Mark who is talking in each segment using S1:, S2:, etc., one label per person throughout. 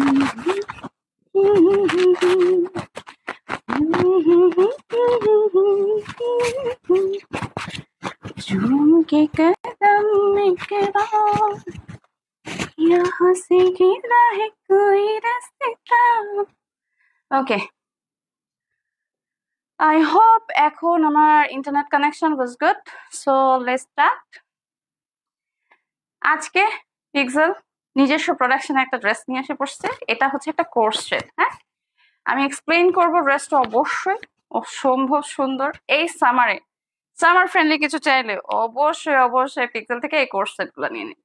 S1: झूम के कदम इकरार, यहाँ से गिरा है कोई रास्ता। ओके, I hope এখন আমার internet connection was good, so let's start. আজকে পিক্সেল নিজস্ব প্রোডাকশনে একটা ড্রেস নিয়ে এসে পড়ছে। এটা হচ্ছে একটা কোর্স সেট। হ্যাঁ, আমি এক্সপ্লেইন করবো। ড্রেসটা অবশ্যই অসম্ভব সুন্দর। এই সামারে সামার ফ্রেন্ডলি কিছু চাইলে অবশ্যই অবশ্যই পিক্সেল থেকে এই কোর্স সেটগুলো নিয়ে নিন।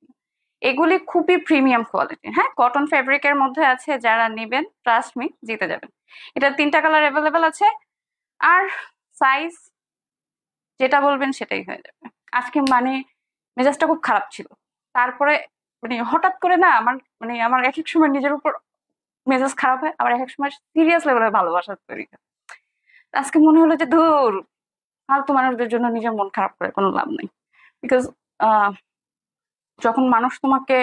S1: এগুলি খুবই প্রিমিয়াম কোয়ালিটি। হ্যাঁ, কটন ফেব্রিকের মধ্যে আছে। যারা নেবেন ট্রাস্ট মি জিতে যাবেন। এটার 3টা কালার অ্যাভেলেবেল আছে, আর সাইজ যেটা বলবেন সেটাই হয়ে যাবে। আজকে মানে মেজাজটা খুব খারাপ ছিল, তারপরে মানে হঠাৎ করে না আমার এক এক সময় নিজের উপর মেজাজ খারাপ হয়, আবার এক এক সময় সিরিয়াস লেভেলের ভালোবাসা তৈরি হয়। আজকে মনে হলো যে ধুর, ফালতু মানুষদের জন্য নিজের মন খারাপ করে কোনো লাভ নেই। বিকজ যখন মানুষ তোমাকে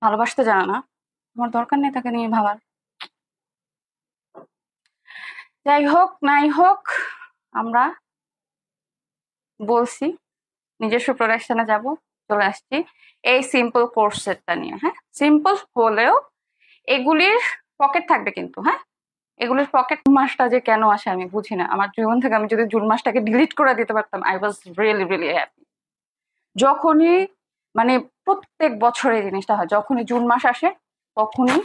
S1: ভালোবাসতে জানে না, তোমার দরকার নেই তাকে নিয়ে ভাবার। যাই হোক নাই হোক, আমরা বলছি নিজস্ব প্রোডাকশনে যাব, চলে আসছি এই সিম্পল কোর্স সেটটা নিয়ে। হ্যাঁ, সিম্পল হলেও এগুলির পকেট থাকবে কিন্তু। হ্যাঁ, এগুলির পকেট মাসটা যে কেন আসে আমি বুঝি না। আমার জীবন থেকে আমি যদি জুন মাসটাকে ডিলিট করে দিতে পারতাম, I was really really happy. যখনই মানে প্রত্যেক বছর এই জিনিসটা হয়, যখনই জুন মাস আসে তখনই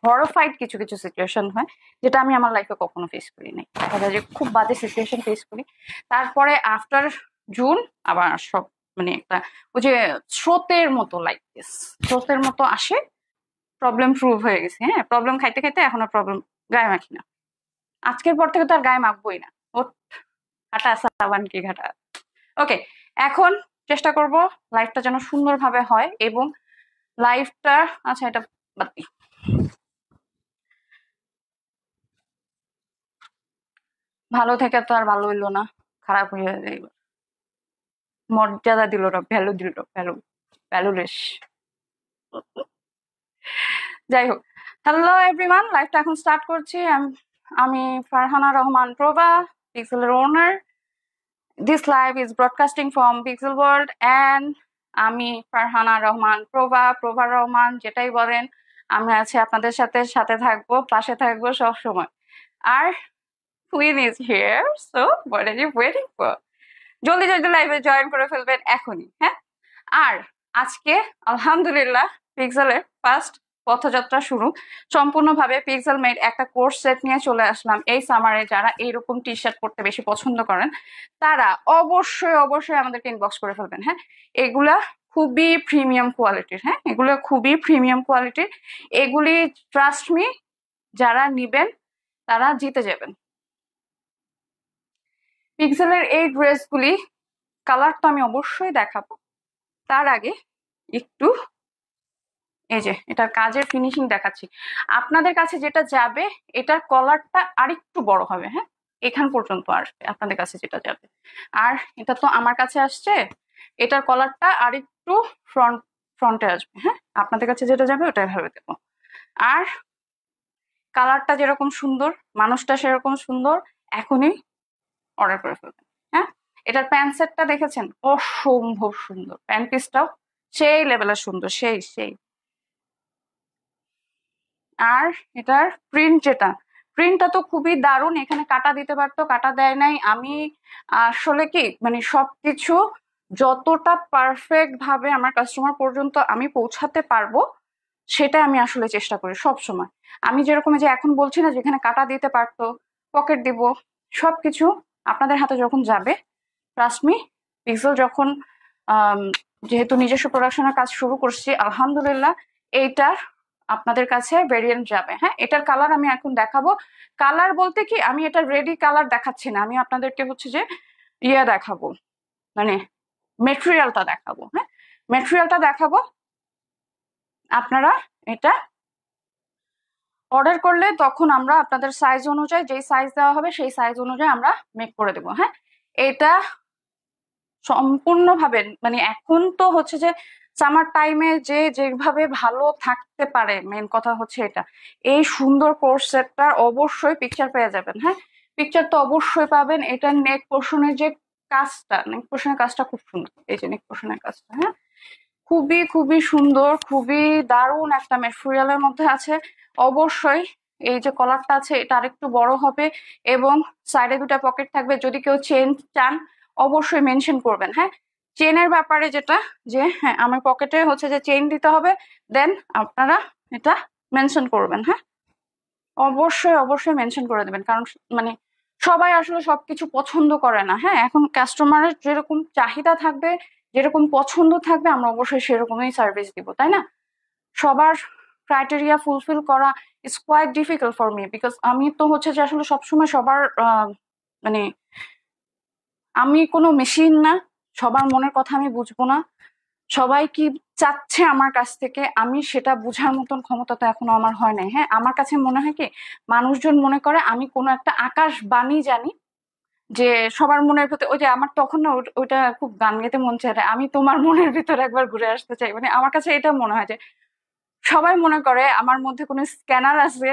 S1: হরফাইড কিছু কিছু সিচুয়েশন হয়, যেটা আমি আমার লাইফে কখনো ফেস করি নাই। যে খুব বাজে সিচুয়েশন ফেস করি, তারপরে আফটার জুন আবার সব মানে একটা ওই যে স্রোতের মতো, লাইক দিস স্রোতের মতো আসে। প্রবলেম প্রুভ হয়ে গেছে। হ্যাঁ, প্রবলেম খাইতে খাইতে এখন আর প্রবলেম গায়ে মাখি না। আজকের পর থেকে তো আর গায়ে মাখবোই না। ও ঘাটা সাবান কি ঘাটা। ওকে, এখন চেষ্টা করব লাইফটা যেন সুন্দরভাবে হয়, এবং লাইফটা আচ্ছা এটা বাদ দিই। ভালো থেকে তো আর ভালো হইলো না, খারাপ হয়ে যায়। মর্যাদা দিল না, ভ্যালু দিল, ভ্যালুলেস। যাই হোক, হ্যালো এভরিওয়ান, লাইফটা এখন স্টার্ট করছি। আমি ফারহানা রহমান প্রভা, পিক্সেলের ওনার। This live is broadcasting from Pixel World, and আমি ফারহানা রহমান প্রভা রহমান যেটাই বলেন, আমি আছি আপনাদের সাথে, সাথে থাকবো, পাশে থাকবো সব সময়। আর queen is here, so what are you waiting for? জলদি জলদি লাইভে জয়েন করে ফেলবেন এখনই। হ্যাঁ, আর আজকে আলহামদুলিল্লাহ পিক্সেলের ফার্স্ট পথযাত্রা শুরু সম্পূর্ণভাবে পিক্সেল মেড একটা কোর্স সেট নিয়ে চলে আসলাম। এই সামারে যারা এইরকম টি শার্ট পরতে বেশি পছন্দ করেন, তারা অবশ্যই অবশ্যই আমাদেরকে ইনবক্স করে ফেলবেন। হ্যাঁ, এগুলা খুবই প্রিমিয়াম কোয়ালিটির। হ্যাঁ, এগুলো খুবই প্রিমিয়াম কোয়ালিটির। এগুলি ট্রাস্ট মি, যারা নিবেন তারা জিতে যাবেন। পিক্সেলের এই ড্রেসগুলি কালার তো আমি অবশ্যই দেখাবো, তার আগে একটু এই যে এটার কাজের ফিনিশিং দেখাচ্ছি। আপনাদের কাছে যেটা যাবে এটার কলারটা আরেকটু বড় হবে। হ্যাঁ, এখান পর্যন্ত আসবে আপনাদের কাছে যেটা যাবে। আর এটা তো আমার কাছে আসছে, এটার কলারটা আরেকটু ফ্রন্টে আসবে। হ্যাঁ, আপনাদের কাছে যেটা যাবে ওটা এভাবে দেবো। আর কালারটা যেরকম সুন্দর, মানুষটা সেরকম সুন্দর, এখনই অর্ডার করে ফেলবেন। হ্যাঁ, এটার প্যান্ট সেটটা দেখেছেন, অসম্ভব সুন্দর। প্যান্ট পিসটাও সেই লেভেলের সুন্দর, সেই সেই। আর এটার প্রিন্টটা তো খুবই দারুণ। এখানে কাটা দিতে পারতো, কাটা দেয় নাই। আমি আসলে কি মানে সবকিছু যতটা পারফেক্ট ভাবে আমার কাস্টমার পর্যন্ত আমি পৌঁছাতে পারবো, সেটা আমি আসলে চেষ্টা করি সব সময়। আমি যেরকম যে এখন বলছি না যেখানে কাটা দিতে পারতো, পকেট দিব, সবকিছু আপনাদের হাতে যখন যাবে, ট্রাস্ট মি, পিক্সেল যখন যেহেতু নিজস্ব প্রোডাকশনের কাজ শুরু করছি আলহামদুলিল্লাহ, এইটার আপনাদের কাছে ভেরিয়েন্ট যাবে। হ্যাঁ, এটার কালার আমি এখন দেখাবো। কালার বলতে কি, আমি এটা রেডি কালার দেখাচ্ছি না, আমি আপনাদেরকে হচ্ছে যে দেখাবো, মানে মেটেরিয়ালটা দেখাবো। হ্যাঁ, মেটেরিয়ালটা দেখাবো। আপনারা এটা অর্ডার করলে তখন আমরা আপনাদের সাইজ অনুযায়ী, যেই সাইজ দেওয়া হবে সেই সাইজ অনুযায়ী আমরা মেক করে দেবো। হ্যাঁ, এটা সম্পূর্ণভাবে মানে এখন তো হচ্ছে যে সামার টাইমে যে যেভাবে ভালো থাকতে পারে, মেন কথা হচ্ছে এটা। এই সুন্দর কোর্স সেটটার অবশ্যই পিকচার পেয়ে যাবেন। হ্যাঁ, পিকচার তো অবশ্যই পাবেন। এটা নেক পোর্শনের যে কাজটা, নেক পোর্শনের কাজটা খুব সুন্দর। এই যে নেক পোর্শনের কাজটা, হ্যাঁ, খুবই খুবই সুন্দর, খুবই দারুণ একটা ম্যাটেরিয়ালের মধ্যে আছে। অবশ্যই এই যে কলারটা আছে এটা আরেকটু বড় হবে এবং সাইডে দুটা পকেট থাকবে। যদি কেউ চেন চান অবশ্যই মেনশন করবেন। হ্যাঁ, চেনের ব্যাপারে যেটা, যে হ্যাঁ আমার পকেটে হচ্ছে যে চেন দিতে হবে, দেন আপনারা এটা মেনশন করবেন। হ্যাঁ, অবশ্যই অবশ্যই মেনশন করে দেবেন, কারণ মানে সবাই আসলে সবকিছু পছন্দ করে না। হ্যাঁ, এখন কাস্টমারের যেরকম চাহিদা থাকবে, যেরকম পছন্দ থাকবে, আমরা অবশ্যই সেরকমই সার্ভিস দিব, তাই না? সবার ক্রাইটেরিয়া ফুলফিল করা is quite difficult for me, because আমি তো হচ্ছে যে আসলে সবসময় সবার মানে আমি কোনো মেশিন না, সবার মনের কথা আমি বুঝবো না। সবাই কি চাচ্ছে আমার কাছ থেকে আমি সেটা বোঝার মতন ক্ষমতা তো এখনো আমার হয় নাই। হ্যাঁ, আমার কাছে মনে হয় কি, মানুষজন মনে করে আমি কোনো একটা আকাশ বাণী জানি, যে সবার মনের ভিতরে ওই যে আমার তখন না ওইটা খুব গান গেতে মন চায়, আমি তোমার মনের ভিতরে একবার ঘুরে আসতে চাই। মানে আমার কাছে এটা মনে হয় যে সবাই মনে করে আমার মধ্যে কোনো স্ক্যানার আছে,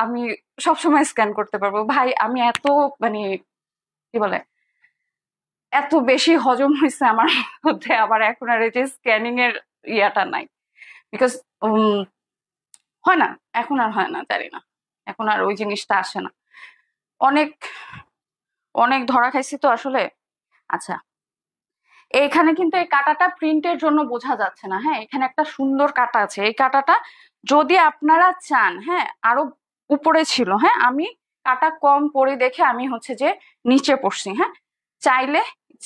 S1: আমি সবসময় স্ক্যান করতে পারবো। ভাই আমি এত মানে কি বলে এত বেশি হজম হয়েছে আমার মধ্যে, আবার এখন আর এই যে স্ক্যানিং এর ইয়াটা নাই। বিকজ হয় না, এখন আর হয় না, জানি না, এখন আর ওই জিনিসটা আসে না। অনেক অনেক ধরা খাইছি তো আসলে। আচ্ছা, এইখানে কিন্তু এই কাঁটাটা প্রিন্টের জন্য বোঝা যাচ্ছে না। হ্যাঁ, এখানে একটা সুন্দর কাঁটা আছে। এই কাঁটাটা যদি আপনারা চান, হ্যাঁ আরো উপরে ছিল, হ্যাঁ আমি কাঁটা কম পরে দেখে আমি হচ্ছে যে নিচে পড়ছি। হ্যাঁ, চাইলে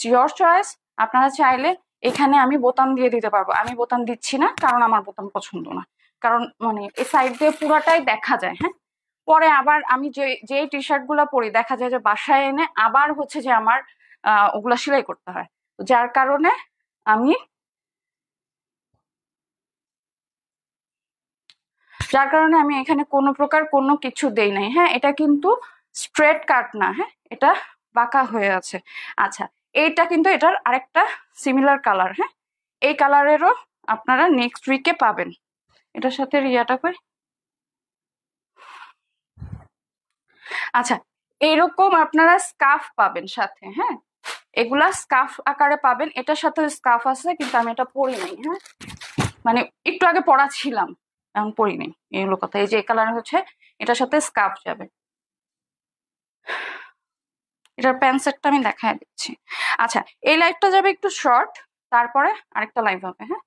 S1: ইওর চয়েস, আপনারা চাইলে এখানে আমি বোতাম দিয়ে দিতে পারবো। আমি বোতাম দিচ্ছি না, কারণ আমার বোতাম পছন্দ না, কারণ মানে এই সাইড দিয়ে পুরাটাই দেখা যায়। হ্যাঁ, পরে আবার আমি যে টি শার্ট গুলা পরি দেখা যায় যে বাসায় এনে আবার হচ্ছে যে আমার ওগুলা সেলাই করতে হয়, যার কারণে আমি এখানে কোনো প্রকার কোনো কিছু দেই নাই। হ্যাঁ, এটা কিন্তু স্ট্রেট কাট না, হ্যাঁ এটা বাঁকা হয়ে আছে। আচ্ছা, এইটা কিন্তু এটার আরেকটা সিমিলার কালার। হ্যাঁ, এই কালারেরও আপনারা নেক্সট উইকে পাবেন। এটার সাথে রিয়াটা কই। আচ্ছা, এরকম আপনারা স্কার্ফ পাবেন সাথে। হ্যাঁ, এগুলা স্কার্ফ আকারে পাবেন। এটার সাথে স্কার্ফ আছে, কিন্তু আমি এটা পরি নাই। হ্যাঁ, মানে একটু আগে পড়া ছিলাম, এখন পরি নাই, এই হলো কথা। এই যে কালার হচ্ছে এটার সাথে স্কার্ফ যাবে। এটার প্যান্ট সেটটা আমি দেখায় দিচ্ছি। আচ্ছা, এই লাইভটা যাবে একটু শর্ট, তারপরে আরেকটা লাইভ হবে। হ্যাঁ,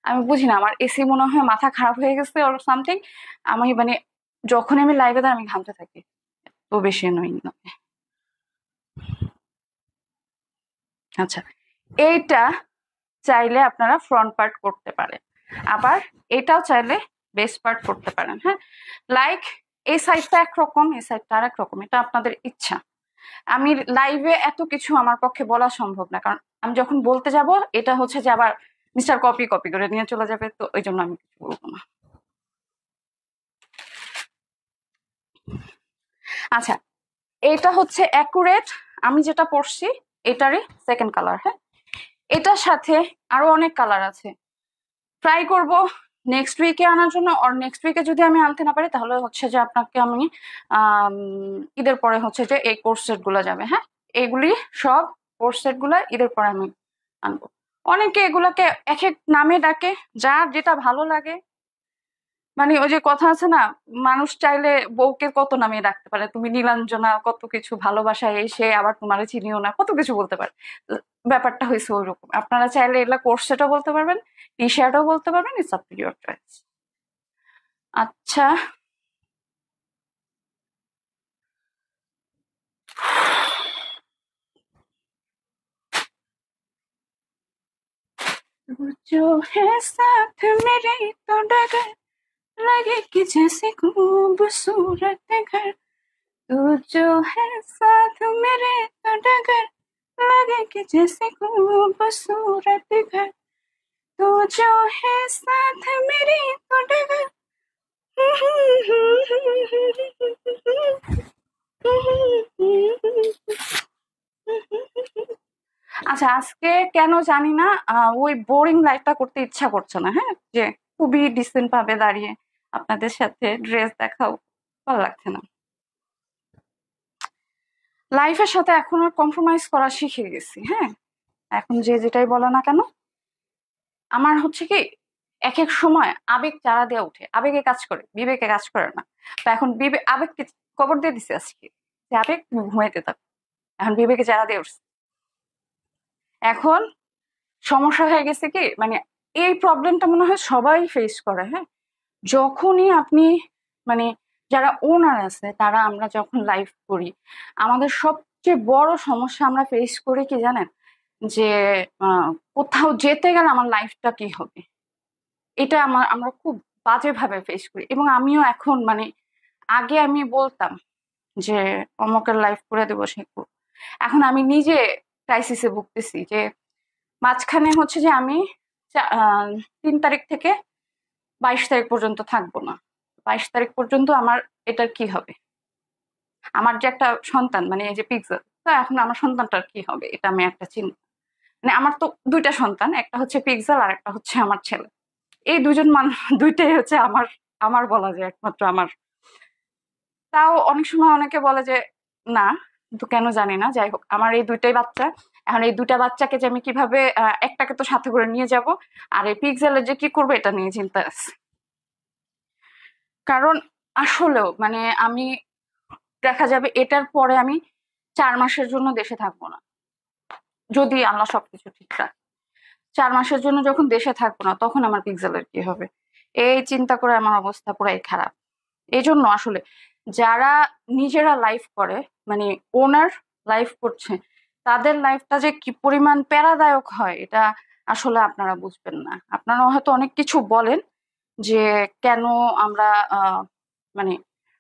S1: আমি বুঝি না, আমার এসি মনে হয় মাথা খারাপ হয়ে গেছে ওর সামথিং। আমি মানে যখন আমি লাইভে দেয় আমি ঘামতে থাকি, তো বেশি নই। আচ্ছা, এইটা চাইলে আপনারা ফ্রন্ট পার্ট করতে পারেন, আবার এটাও চাইলে বেস পার্ট করতে পারেন। হ্যাঁ, লাইক এই সাইডটা একরকম, এই সাইডটা আর একরকম, এটা আপনাদের ইচ্ছা। আমি লাইভে এত কিছু আমার পক্ষে বলা সম্ভব না, কারণ আমি যখন বলতে যাব এটা হচ্ছে যে আবার মিস্টার কপি কপি করে নিয়ে চলে যাবে, তো ওই জন্য আমি কিছু বলবো না। আচ্ছা, এটা হচ্ছে অ্যাকুরেট আমি যেটা পড়ছি এটারই সেকেন্ড কালার। হ্যাঁ, এটার সাথে আরো অনেক কালার আছে, ট্রাই করব নেক্সট উইকে আনার জন্য। আর নেক্সট উইকে যদি আমি আনতে না পারি তাহলে হচ্ছে যে আপনাকে আমি ঈদের পরে হচ্ছে যে এই কোর্স সেট গুলো যাবে। হ্যাঁ, এগুলি সব কোর্স সেট গুলা ঈদের পরে আমি আনবো। অনেকে এগুলাকে এক এক নামে ডাকে, যার যেটা ভালো লাগে। মানে ওই যে কথা আছে না, মানুষ চাইলে বউকে কত নামে ডাকতে পারে, তুমি নীলাঞ্জনা, কত কিছু, ভালোবাসায় এসে আবার তোমার চিনিও না, কত কিছু বলতে পারে। ব্যাপারটা হয়েছে ওইরকম। আপনারা চাইলে এগুলা কোর্স সেটও বলতে পারবেন, টি শার্টও বলতে পারবেন, it's up to your choice. আচ্ছা, जो है साथ मेरे तो डगर लगे कि जैसे खूबसूरत घर, तू जो है साथ मेरे तो डगर लगे कि जैसे खूबसूरत घर, तू जो है साथ मेरे तो डगर। আচ্ছা, আচ্ছা, আজকে কেন জানি না ওই বোরিং লাইফটা করতে ইচ্ছা করছে না, হ্যাঁ, যে খুবই ডিসেন্ট ভাবে দাঁড়িয়ে আপনাদের সাথে ড্রেস দেখাও ভালো লাগছে না। লাইফের সাথে এখন আর কম্প্রোমাইজ করা শিখে গেছি, হ্যাঁ। এখন যে যেটাই বলো না কেন, আমার হচ্ছে কি এক এক সময় আবেগ চারা দিয়ে উঠে, আবেগে কাজ করে, বিবেকে কাজ করে না। তো এখন আবেগকে কবর দিয়ে দিছে আজকে, যে আবেগ তুমি ঘুমাইতে থাক, এখন বিবেকে চারা দিয়ে উঠছে। এখন সমস্যা হয়ে গেছে কি, মানে এই প্রবলেমটা মনে হয় সবাই ফেস করে, হ্যাঁ। যখনই আপনি মানে যারা ওনার আছে তারা, আমরা যখন লাইভ করি, আমাদের সবচেয়ে বড় সমস্যা আমরা ফেস করি কি জানেন, যে কোথাও যেতে গেলে আমার লাইফটা কি হবে, এটা আমরা খুব বাজেভাবে ফেস করি। এবং আমিও এখন মানে আগে আমি বলতাম যে অমকের লাইফ করে দেবো, সে করবো। এখন আমি নিজে ক্রাইসিসে ভুগতেছি, যে মাঝখানে হচ্ছে যে আমি 3 তারিখ থেকে 22 তারিখ পর্যন্ত থাকবো না। 22 তারিখ পর্যন্ত আমার এটার কি হবে, আমার যে একটা সন্তান, মানে এই যে পিক্সেল, তো এখন আমার সন্তানটার কি হবে, এটা আমি একটা চিন্তা। মানে আমার তো 2টা সন্তান, একটা হচ্ছে পিক্সেল আর একটা হচ্ছে আমার ছেলে। এই দুজন মানুষ দুইটাই হচ্ছে আমার, আমার বলা যায় একমাত্র আমার। তাও অনেক সময় অনেকে বলে যে না, কিন্তু কেন জানি না, যাই হোক আমার এই 2টাই বাচ্চা। এখন এই 2টা বাচ্চাকে যে আমি কিভাবে, একটাকে তো সাথে করে নিয়ে যাব, আর এই পিক্সেলের যে কি করবো এটা নিয়ে চিন্তা আছে। কারণ আসলেও মানে আমি, দেখা যাবে এটার পরে আমি 4 মাসের জন্য দেশে থাকবো না, যদি আল্লাহ সবকিছু ঠিক রাখে। 4 মাসের জন্য যখন দেশে থাকবো না, তখন আমার পিক্সেলের কি হবে, এই চিন্তা করে আমার অবস্থা পুরাই খারাপ। এই জন্য আসলে যারা নিজেরা লাইফ করে, মানে ওনার লাইফ করছে, তাদের লাইফটা যে কি পরিমাণ প্যারাদায়ক হয় এটা আসলে আপনারা বুঝবেন না। আপনারা হয়তো অনেক কিছু বলেন যে কেন আমরা মানে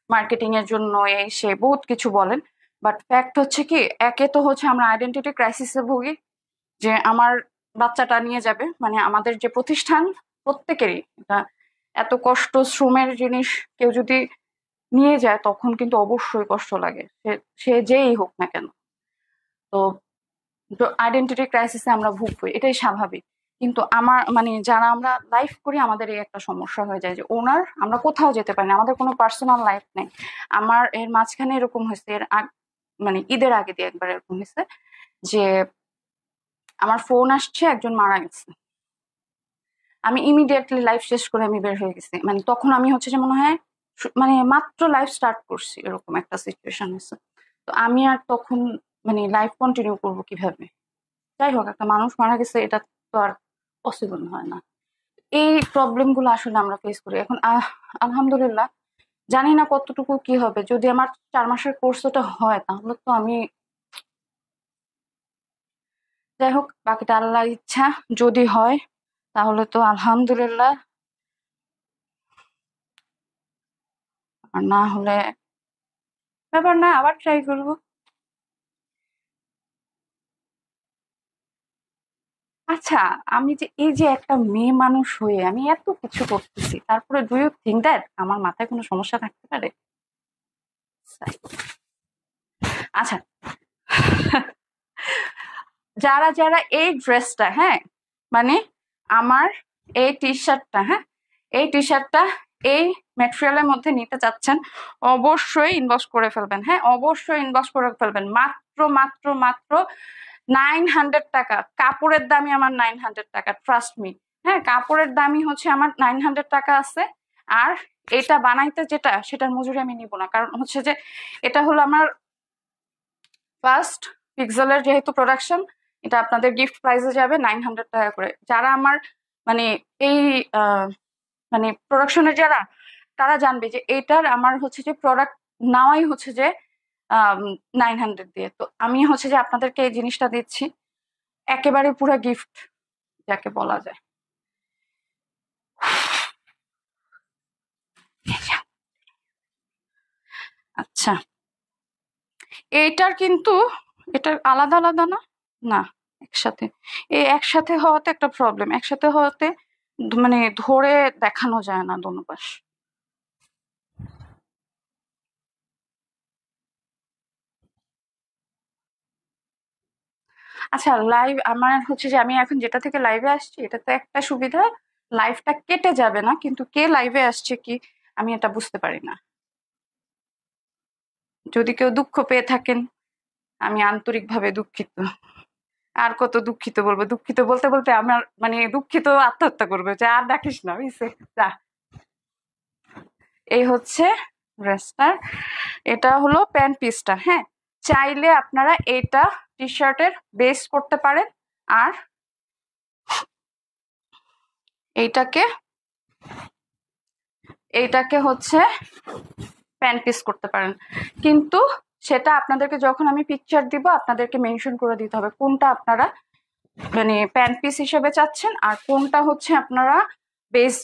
S1: মার্কেটিং এর জন্য এই সে বহুত কিছু বলেন, বাট ফ্যাক্ট হচ্ছে কি, একে তো হচ্ছে আমরা আইডেন্টিটি ক্রাইসিসে ভুগি, যে আমার বাচ্চাটা নিয়ে যাবে, মানে আমাদের যে প্রতিষ্ঠান প্রত্যেকেরই এটা এত কষ্ট শ্রমের জিনিস কেউ যদি নিয়ে যায় তখন কিন্তু অবশ্যই কষ্ট লাগে, সে সে যেই হোক না কেন। তো আইডেন্টিটি ক্রাইসিসে আমরা ভুগবো, এটাই স্বাভাবিক। কিন্তু আমার মানে যারা আমরা লাইফ করি, আমাদের এই একটা সমস্যা হয়ে যায় যে ওনার, আমরা কোথাও যেতে পারি না, আমাদের কোনো পার্সোনাল লাইফ নেই। আমার এর মাঝখানে এরকম হয়েছে, মানে ঈদের আগে দিয়ে একবার এরকম হয়েছে যে আমার ফোন আসছে একজন মারা গেছে, আমি ইমিডিয়েটলি লাইফ শেষ করে আমি বের হয়ে গেছি। মানে তখন আমি হচ্ছে যে মনে হয় মানে মাত্র লাইফ স্টার্ট করছি, এরকম একটা সিচুয়েশন হয়েছে। তো আমি আর তখন মানে লাইফ কন্টিনিউ করবো কিভাবে? যাই হোক, একটা মানুষ মারা গেছে, এটা তো আর পসিবল হয় না। এই প্রবলেম গুলো আসলে আমরা ফেস করি এখন। আলহামদুলিল্লাহ, জানি না কতটুকু কি হবে। যদি আমার 4 মাসের কোর্সটা হয় তাহলে তো আমি, যাই হোক বাকিটা আল্লাহর ইচ্ছা। যদি হয় তাহলে তো আলহামদুলিল্লাহ, আর না হলে ব্যাপার না, আবার ট্রাই করবো। আচ্ছা, আমি যে এই যে একটা মেয়ে মানুষ হয়ে আমি এত কিছু করতেছি, তারপরে ডু ইউ থিঙ্ক দ্যাট আমার মাথায় কোনো সমস্যা থাকতে পারে? আচ্ছা, যারা যারা এই ড্রেসটা, হ্যাঁ, মানে আমার এই টি শার্টটা, হ্যাঁ, এই টি শার্টটা এই ম্যাটেরিয়ালের মধ্যে নিতে চাচ্ছেন, অবশ্যই ইনবক্স করে ফেলবেন। হ্যাঁ, অবশ্যই ইনবক্স করে ফেলবেন। মাত্র মাত্র মাত্র 900 টাকা কাপড়ের দামই আমার, 900 টাকা, ট্রাস্ট মি। হ্যাঁ, কাপড়ের দামই হচ্ছে আমার 900 টাকা আছে। আর এটা বানাইতে যেটা, সেটার মজুরি আমি নিব না, কারণ হচ্ছে যে এটা হলো আমার ফার্স্ট পিক্সেলের যেহেতু প্রোডাকশন, এটা আপনাদের গিফট প্রাইসে যাবে 900 টাকা করে। যারা আমার মানে এই মানে প্রোডাকশনের যারা, তারা জানবে যে এটার আমার হচ্ছে যে প্রোডাক্ট নেওয়াই হচ্ছে যে 900 দিয়ে। তো আমি হচ্ছে যে আপনাদেরকে এই জিনিসটা দিচ্ছি, একেবারে পুরো গিফট যাকে বলা যায়। আচ্ছা, এইটার কিন্তু, এটার আলাদা আলাদা না, না একসাথে। এই একসাথে হওয়াতে একটা প্রবলেম, একসাথে হওয়াতে মানে ধরে দেখানো যায় না দোনো পাশ। আচ্ছা, লাইভ আমার হচ্ছে যে আমি এখন যেটা থেকে লাইভে আসছি এটাতে একটা সুবিধা, লাইভটা কেটে যাবে না, কিন্তু কে লাইভে আসছে কি আমি এটা বুঝতে পারি না। যদি কেউ দুঃখ পেয়ে থাকেন, আমি আন্তরিকভাবে দুঃখিত। আর কত দুঃখিত বলবো, দুঃখিত বলতে বলতে আমার মানে দুঃখিত আত্মহত্যা করবে যে আর ডাকিস না, বুঝছে? যা। এই হচ্ছে ড্রেসটার, এটা হলো প্যান্ট পিসটা। হ্যাঁ, চাইলে আপনারা এটা টি শার্টের বেস করতে পারেন, আর এইটাকে এইটাকে হচ্ছে প্যান্ট পিস করতে পারেন। কিন্তু সেটা আপনাদেরকে যখন আমি পিকচার দিব আপনাদেরকে মেনশন করে দিতে হবে কোনটা আপনারা মানে প্যান্ট পিস হিসেবে চাচ্ছেন আর কোনটা হচ্ছে আপনারা বেস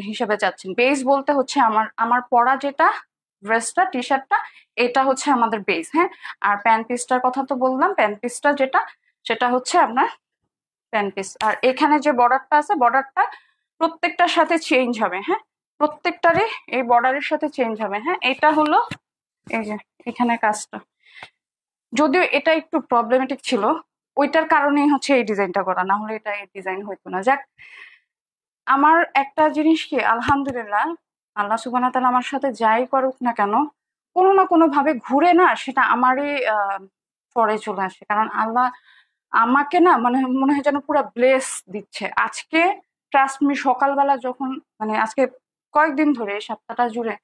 S1: হিসেবে চাচ্ছেন। বেস বলতে হচ্ছে আমার আমার পরা যেটা ড্রেসটা টি শার্টটা, এটা হচ্ছে আমাদের বেস। হ্যাঁ, আর প্যান্ট পিসটার কথা তো বললাম, প্যান্ট পিসটা যেটা সেটা হচ্ছে আপনার প্যান্ট পিস। আর এখানে যে বর্ডারটা আছে, বর্ডারটা প্রত্যেকটার সাথে চেঞ্জ হবে। হ্যাঁ, প্রত্যেকটারই এই বর্ডারের সাথে চেঞ্জ হবে। হ্যাঁ, এটা হলো এই যে এখানে কাজটা, যদিও এটা একটু প্রবলেমেটিক ছিল, ওইটার কারণেই হচ্ছে এই ডিজাইনটা করা, না হলে এটা এই ডিজাইন হইতো না। যাক, আমার একটা জিনিস কি, আলহামদুলিল্লাহ, আল্লাহ সুবহানাহু ওয়া তাআলা আমার সাথে যাই করুক না কেন, কোনো না কোনো ভাবে ঘুরে না সেটা আমারই পরে চলে আসে। কারণ আল্লাহ আমাকে না মানে মনে হয় যেন পুরো ব্লেস দিচ্ছে। আজকে ট্রাস্ট মি, সকালবেলা যখন মানে আজকে কয়েকদিন ধরে এই সপ্তাহটা জুড়ে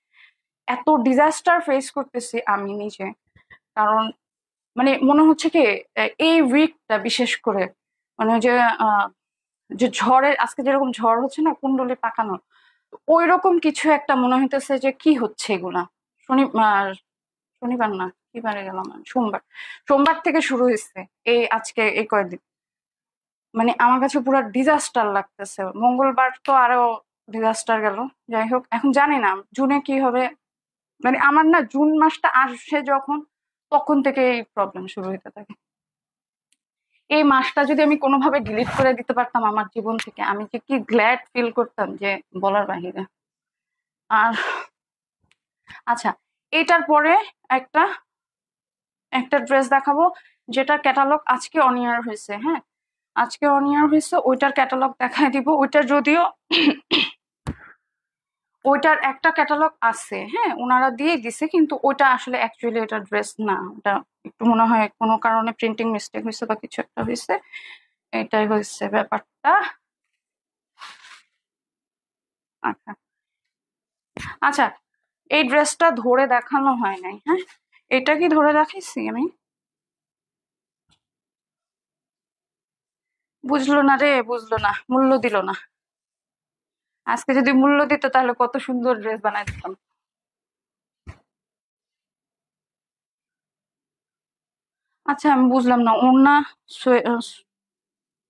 S1: এত ডিজাস্টার ফেস করতেছি আমি নিজে। কারণ মানে মনে হচ্ছে কি এই উইকটা বিশেষ করে মানে যে যে ঝড়ের, আজকে যেরকম ঝড় হচ্ছে না কুণ্ডলি পাকানো, ওই রকম কিছু একটা মনে হইতেছে যে কি হচ্ছে এগুলা। শনিবার না, কি বারে গেলাম আমি? সোমবার। সোমবার থেকে শুরু হয়েছে এই আজকে এই কয়েকদিন, মানে আমার কাছে পুরো ডিজাস্টার লাগতেছে। মঙ্গলবার তো আরো ডিজাস্টার গেল। যাই হোক, এখন জানি না জুনে কি হবে। মানে আমার না জুন মাসটা আসে যখন, তখন থেকে এই প্রবলেম শুরু হতে থাকে। এই মাসটা যদি আমি কোনোভাবে ডিলিট করে দিতে পারতাম আমার জীবন থেকে, আমি যে কি গ্ল্যাড ফিল করতাম যে বলার বাহিরে। আর আচ্ছা, এটার পরে একটা একটা ড্রেস দেখাবো যেটার ক্যাটালগ আজকে অনিয়ার হয়েছে। হ্যাঁ, আজকে অনিয়ার হয়েছে, ওইটার ক্যাটালগ দেখায় দিব। ওইটার যদিও ওইটার একটা ক্যাটালগ আছে, হ্যাঁ, ওনারা দিয়ে দিছে, কিন্তু ওইটা আসলে অ্যাকচুয়ালি এটা ড্রেস না। ওটা একটু মনে হয় কোনো কারণে প্রিন্টিং মিস্টেক হয়েছে বা কিছু একটা হয়েছে, এটাই হয়েছে ব্যাপারটা। আচ্ছা আচ্ছা, এই ড্রেসটা ধরে দেখানো হয় নাই। হ্যাঁ, এটা কি ধরে দেখাইছি আমি? বুঝলো না রে, বুঝলো না, মূল্য দিল না। আজকে যদি মূল্য দিত তাহলে কত সুন্দর ড্রেস বানাই দিতাম। আচ্ছা, আমি বুঝলাম না ওড়না,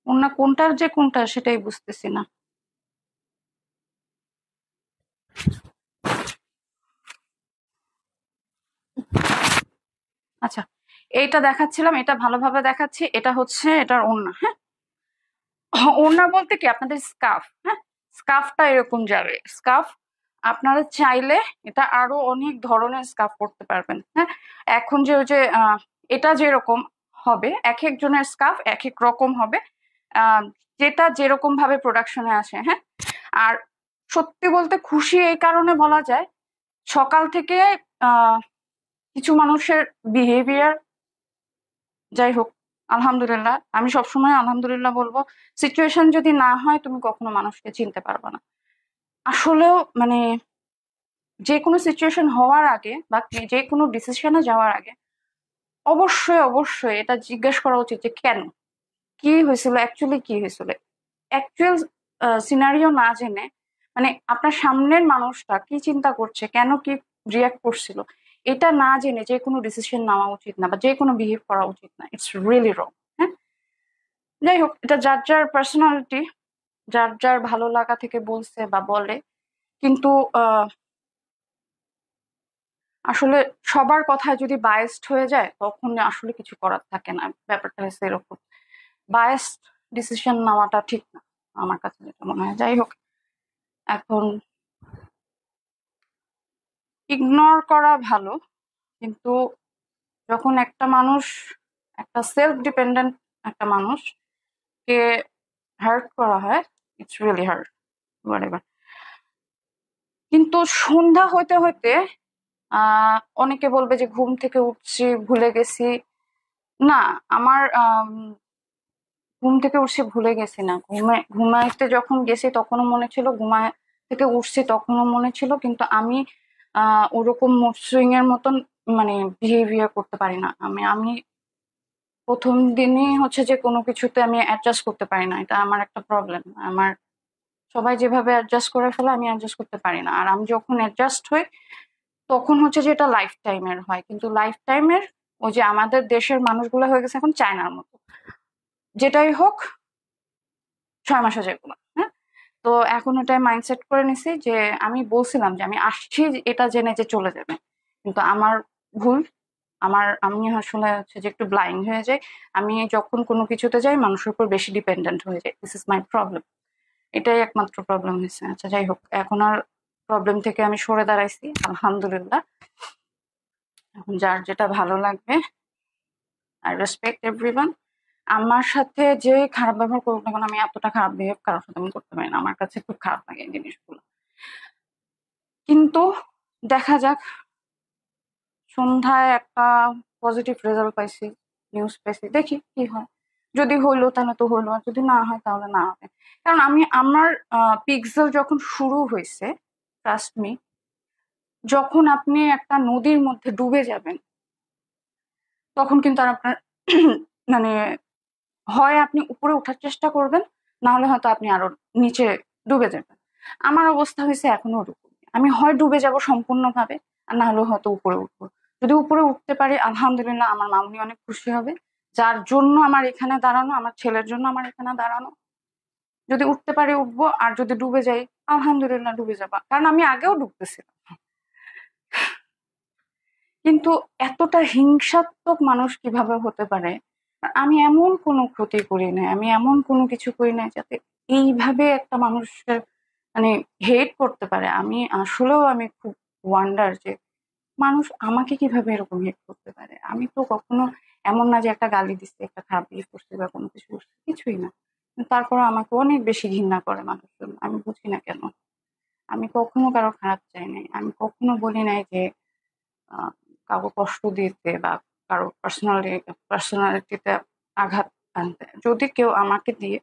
S1: ওড়না কোনটার যে কোনটা সেটাই বুঝতেছি না। আচ্ছা, এইটা দেখাচ্ছিলাম, এটা ভালোভাবে দেখাচ্ছি। এটা হচ্ছে এটার ওড়না। হ্যাঁ, ওড়না বলতে কি আপনাদের স্কার্ফ। হ্যাঁ, স্কার্ফটা এরকম যাবে। স্কার্ফ আপনারা চাইলে এটা আরো অনেক ধরনের স্কার্ফ করতে পারবেন। হ্যাঁ, এখন যে ওই যে এটা যেরকম হবে, এক একজনের স্কার্ফ এক এক রকম হবে, আহ, যেটা যেরকম ভাবে প্রোডাকশনে আসে। হ্যাঁ, আর সত্যি বলতে খুশি এই কারণে বলা যায়, সকাল থেকে আহ কিছু মানুষের বিহেভিয়ার, যাই হোক, আলহামদুলিল্লাহ, আমি সবসময় আলহামদুলিল্লাহ বলবো। সিচুয়েশন যদি না হয় তুমি কখনো মানুষকে চিনতে পারবে না। আসলেও মানে যে কোনো সিচুয়েশন হওয়ার আগে বা যে কোনো ডিসিশনে যাওয়ার আগে অবশ্যই অবশ্যই এটা জিজ্ঞেস করা উচিত যে কেন, কি হয়েছিল, অ্যাকচুয়ালি কি হয়েছিল। অ্যাকচুয়াল সিনারিও না জেনে মানে আপনার সামনের মানুষটা কি চিন্তা করছে, কেন কি রিয়াক্ট করছিল, এটা না জেনে যে কোনো ডিসিশন নেওয়া উচিত না বা যে কোনো বিহেভ করা উচিত না। ইটস রিয়েলি রং। হ্যাঁ, যাই হোক, এটা যার যার পার্সোনালিটি, যার যার ভালো লাগা থেকে বলছে বা বলে। কিন্তু আসলে সবার কথায় যদি বায়াসড হয়ে যায় তখন আসলে কিছু করার থাকে না। ব্যাপারটা হচ্ছে এরকম, বায়াসড ডিসিশন নেওয়াটা ঠিক না আমার কাছে যেটা মনে হয়। যাই হোক, এখন ইগনোর করা ভালো, কিন্তু যখন একটা মানুষ একটা সেলফ ডিপেন্ডেন্ট একটা মানুষকে হার্ট করা হয়, ইটস রিয়েলি হার্ট, হোয়াটএভার। কিন্তু সন্ধ্যা হইতে হইতে অনেকে বলবে যে ঘুম থেকে উঠছি ভুলে গেছি। না, আমার ঘুম থেকে উঠছি ভুলে গেছি না, ঘুমাইতে যখন গেছি তখনও মনে ছিল, ঘুমায় থেকে উঠছি তখনও মনে ছিল, কিন্তু আমি ওরকম মুড সুইং এর মতন মানে বিহেভিয়ার করতে পারি না। আমি আমি প্রথম দিনই হচ্ছে যে কোনো কিছুতে আমি অ্যাডজাস্ট করতে পারি না, এটা আমার একটা প্রবলেম। আমার সবাই যেভাবে অ্যাডজাস্ট করে ফেলে আমি অ্যাডজাস্ট করতে পারি না, আর আমি যখন অ্যাডজাস্ট হই তখন হচ্ছে যে এটা লাইফ টাইমের হয়। কিন্তু লাইফ টাইমের ওই যে আমাদের দেশের মানুষগুলো হয়ে গেছে এখন চায়নার মতো, যেটাই হোক 6 মাসে যেগুলো, হ্যাঁ। তো এখন ওটাই মাইন্ডসেট করে নিছি যে আমি বলছিলাম যে আমি আসছি এটা জেনে যে চলে যাবে, কিন্তু আমার ভুল। আমি আসলে হচ্ছে যে একটু ব্লাইন্ড হয়ে যাই। আমি যখন কোনো কিছুতে যাই মানুষের উপর বেশি ডিপেন্ডেন্ট হয়ে যাই, দিস ইজ মাই প্রবলেম। এটাই একমাত্র প্রবলেম হয়েছে। আচ্ছা যাই হোক, এখন আর প্রবলেম থেকে আমি সরে দাঁড়াইছি আলহামদুলিল্লাহ। এখন যার যেটা ভালো লাগবে, আই রেসপেক্ট এভরিওয়ান। আমার সাথে যে খারাপ ব্যবহার করুক না কেন, আমি এতটা খারাপ বিহেভ কারোর সাথে আমি করতে পারি না, আমার কাছে খুব খারাপ লাগে এই জিনিসগুলো। কিন্তু দেখা যাক, সন্ধ্যায় একটা পজিটিভ রেজাল্ট পাইছি, নিউজ পাইছি, দেখি কি হয়। যদি হইলো তাহলে তো হইলো, আর যদি না হয় তাহলে না হবে। কারণ আমার পিক্সেল যখন শুরু হয়েছে, ট্রাস্ট মি, যখন আপনি একটা নদীর মধ্যে ডুবে যাবেন তখন কিন্তু আর আপনার মানে হয় আপনি উপরে ওঠার চেষ্টা করবেন, না হলে হয়তো আপনি আরো নিচে ডুবে যাবেন। আমার অবস্থা হয়েছে এখনো ওরকম, আমি হয় ডুবে যাব সম্পূর্ণভাবে, আর না হলে হয়তো উপরে উঠবো। যদি উপরে উঠতে পারি আলহামদুলিল্লাহ, আমার মামুনি অনেক খুশি হবে, যার জন্য আমার এখানে দাঁড়ানো, আমার ছেলের জন্য আমার এখানে দাঁড়ানো। যদি উঠতে পারি উঠবো, আর যদি ডুবে যাই আলহামদুলিল্লাহ ডুবে যাবা, কারণ আমি আগেও ডুবতেছিলাম। কিন্তু এতটা হিংসাত্মক মানুষ কিভাবে হতে পারে? আমি এমন কোনো ক্ষতি করি নাই, আমি এমন কোনো কিছু করি নাই যাতে এইভাবে একটা মানুষকে মানে হেট করতে পারে। আমি আসলেও আমি খুব ওয়ান্ডার যে মানুষ আমাকে কিভাবে এরকম হেট করতে পারে। আমি তো কখনো এমন না যে একটা গালি দিচ্ছি, একটা খারাপ বিহেভ করছি বা কোনো কিছু করছি, কিছুই না। তারপর আমাকে অনেক বেশি ঘৃণা করে মানুষজন, আমি বুঝি না কেন। আমি কখনো কারো খারাপ চাই নাই, আমি কখনো বলি নাই যে আহ, কাউকে কষ্ট দিতে বা কারো পার্সোনালিটিতে আঘাত আনতে। যদি কেউ আমাকে দিয়ে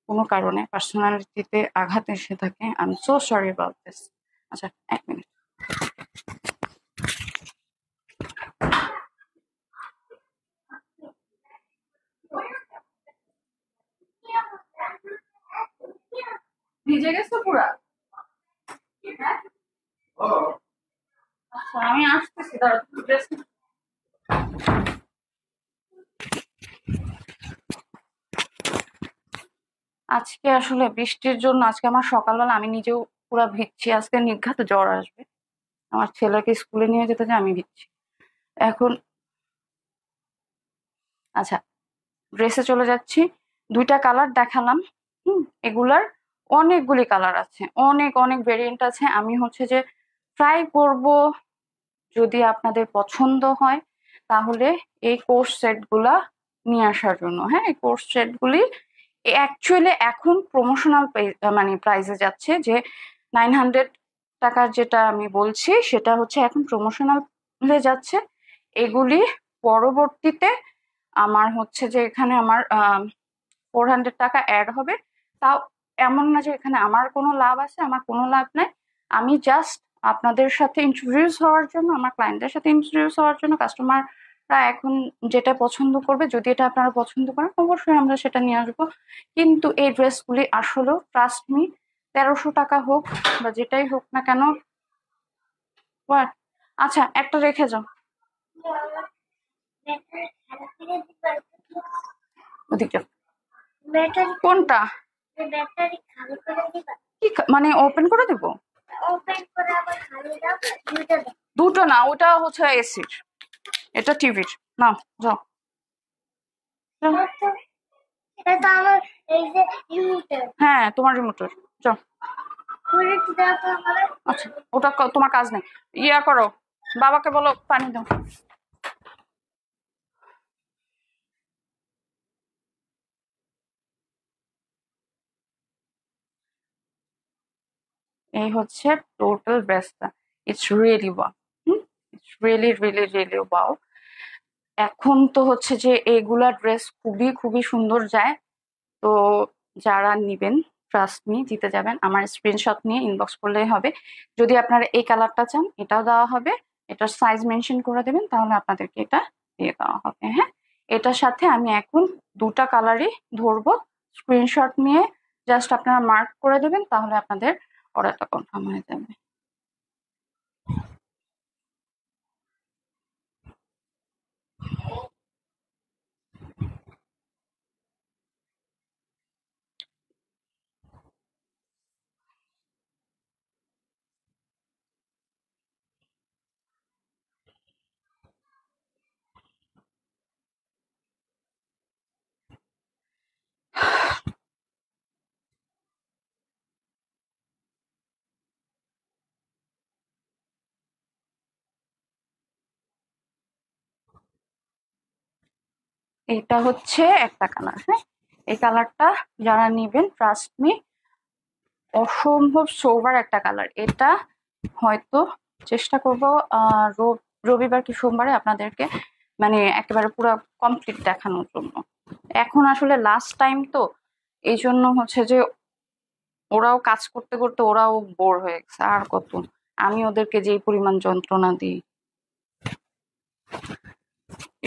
S1: কোনো কারণে পার্সোনালিটিতে আঘাত এসে থাকে, I am so sorry about this. আচ্ছা, 1 মিনিট। ভিজে গেছে পুরা? আচ্ছা আমি আসতেছি, দাঁড়া ড্রেস। আজকে আসলে বৃষ্টির জন্য আজকে আমার সকালবেলা আমি নিজেও পুরো ভিজছি, আজকে নির্ঘাত জ্বর আসবে। আমার ছেলেকে স্কুলে নিয়ে যেতে যে আমি ভিজছি এখন। আচ্ছা, ড্রেসে চলে যাচ্ছি। 2টা কালার দেখালাম। এগুলার অনেকগুলি কালার আছে, অনেক অনেক ভেরিয়েন্ট আছে। আমি হচ্ছে যে ট্রাই করব, যদি আপনাদের পছন্দ হয় তাহলে এই কোর্স সেট গুলা নিয়ে আসার জন্য। হ্যাঁ, এই কোর্স সেট গুলি অ্যাকচুয়ালি এখন প্রমোশনাল মানে প্রাইসে যাচ্ছে, যে 900 টাকার যেটা আমি বলছি সেটা হচ্ছে এখন প্রমোশনাল যাচ্ছে। এগুলি পরবর্তীতে আমার হচ্ছে যে এখানে আমার 400 টাকা অ্যাড হবে। তাও এমন না যে এখানে আমার কোনো লাভ আছে, আমার কোনো লাভ নাই। আমি জাস্ট আপনাদের সাথে ইন্ট্রোডিউস হওয়ার জন্য, আমার ক্লায়েন্টদের সাথে ইন্ট্রোডিউস হওয়ার জন্য, কাস্টমাররা এখন যেটা পছন্দ করবে, যদি এটা আপনারা পছন্দ করেন অবশ্যই আমরা সেটা নিয়ে আসবো। কিন্তু এই ড্রেসগুলি আসলেও ট্রাস্ট মি, 1300 টাকা হোক বা যেটাই হোক না কেন। আচ্ছা, একটা রেখে যাও ওদিকে। কোনটা? কি মানে ওপেন করে দেব? দুটো না, ওটা হচ্ছে এসির, এটা টিভির। না যাও। হ্যাঁ, তোমার রিমোটের। যাও। আচ্ছা, ওটা তোমার কাজ নেই, ইয়া করো, বাবাকে বলো পানি দাও। এই হচ্ছে টোটাল ড্রেসটা। It's really wow. It's really really really wow. এখন তো হচ্ছে যে এগুলা ড্রেস খুবই খুবই সুন্দর যায়। তো যারা নিবেন ট্রাস্ট মি জিতে যাবেন। আমার স্ক্রিনশট নিয়ে ইনবক্স করলেই হবে। যদি আপনারা এই কালারটা চান এটাও দেওয়া হবে, এটার সাইজ মেনশন করে দেবেন, তাহলে আপনাদেরকে এটা দিয়ে দেওয়া হবে। হ্যাঁ, এটার সাথে আমি এখন দুটা কালারই ধরবো। স্ক্রিনশট নিয়ে জাস্ট আপনারা মার্ক করে দেবেন, তাহলে আপনাদের অর্ডারটা কনফার্ম হয়ে যাবে। এটা হচ্ছে একটা কালার। হ্যাঁ, এই কালারটা যারা নিবেন ট্রাস্ট মি অসম্ভব সোবার একটা কালার। এটা হয়তো চেষ্টা করব রবিবার কি সোমবারে আপনাদেরকে মানে একেবারে পুরো কমপ্লিট দেখানোর জন্য। এখন আসলে লাস্ট টাইম তো, এই জন্য হচ্ছে যে ওরাও কাজ করতে করতে ওরাও বোর হয়ে গেছে। আর কত আমি ওদেরকে যেই পরিমাণ যন্ত্রণা দিই।